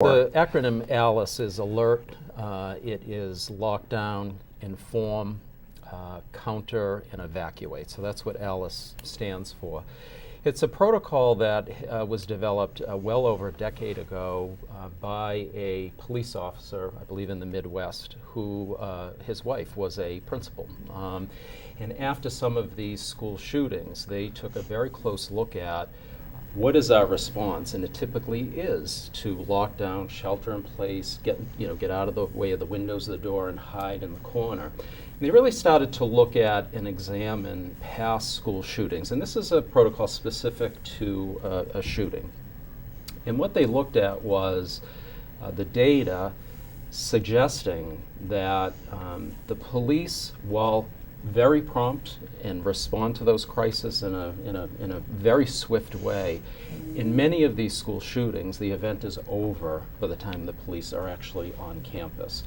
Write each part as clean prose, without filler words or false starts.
The acronym ALICE is alert, it is lockdown, inform, counter, and evacuate. So that's what ALICE stands for. It's a protocol that was developed well over a decade ago by a police officer, I believe in the Midwest, who his wife was a principal. And after some of these school shootings, they took a very close look at what is our response, and it typically is to lock down, shelter in place, get out of the way of the windows of the door and hide in the corner. And they really started to look at and examine past school shootings, and this is a protocol specific to a shooting. And what they looked at was the data suggesting that the police, while very prompt and respond to those crises in a very swift way. In many of these school shootings, the event is over by the time the police are actually on campus.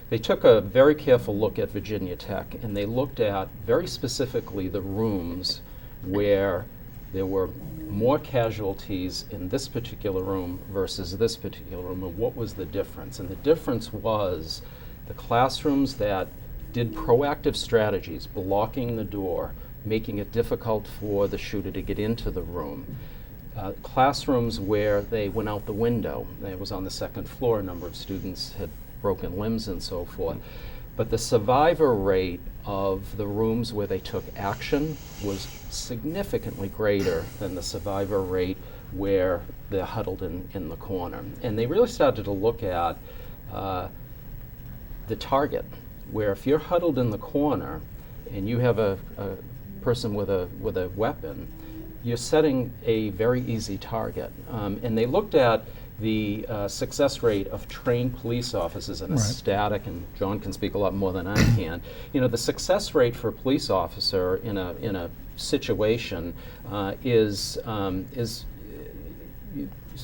They took a very careful look at Virginia Tech, and they looked at very specifically the rooms where there were more casualties in this particular room versus this particular room, and what was the difference? And the difference was the classrooms that did proactive strategies, blocking the door, making it difficult for the shooter to get into the room. Classrooms where they went out the window. It was on the second floor, a number of students had broken limbs and so forth. But the survivor rate of the rooms where they took action was significantly greater than the survivor rate where they're huddled in the corner. And they really started to look at the target, where if you're huddled in the corner and you have a person with a weapon, you're setting a very easy target. And they looked at the success rate of trained police officers in a static, and John can speak a lot more than I can. The success rate for a police officer in a situation is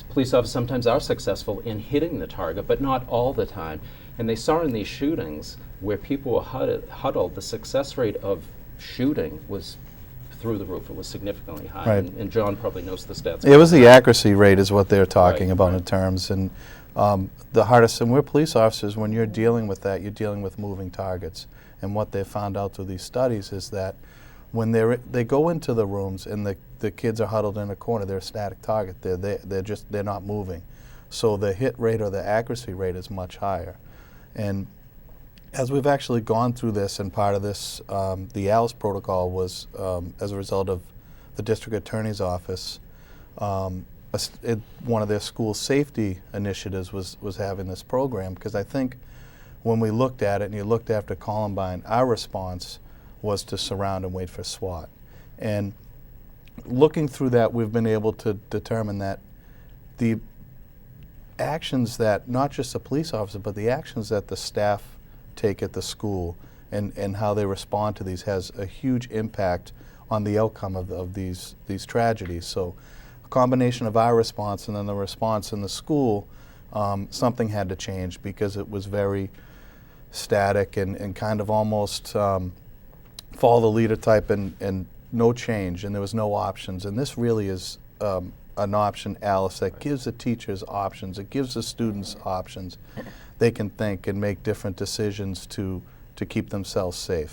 police officers sometimes are successful in hitting the target, but not all the time. And they saw in these shootings where people were huddled, the success rate of shooting was through the roof. It was significantly high. Right. And John probably knows the stats. It was the accuracy rate is what they're talking about in terms. And the hardest, and we're police officers, when you're dealing with that, you're dealing with moving targets. And what they found out through these studies is that when they go into the rooms and the kids are huddled in a corner, they're a static target. They're not moving. So the hit rate or the accuracy rate is much higher. And as we've actually gone through this, and part of this, the ALICE protocol was as a result of the district attorney's office, one of their school safety initiatives was having this program, because I think when we looked at it and you looked after Columbine, our response was to surround and wait for SWAT. And looking through that, we've been able to determine that the actions that, not just the police officer, but the actions that the staff take at the school and how they respond to these has a huge impact on the outcome of these tragedies. So a combination of our response and then the response in the school, something had to change, because it was very static and kind of almost follow the leader type and no change, and there was no options. And this really is an option, ALICE, that gives the teachers options. It gives the students options. They can think and make different decisions to keep themselves safe.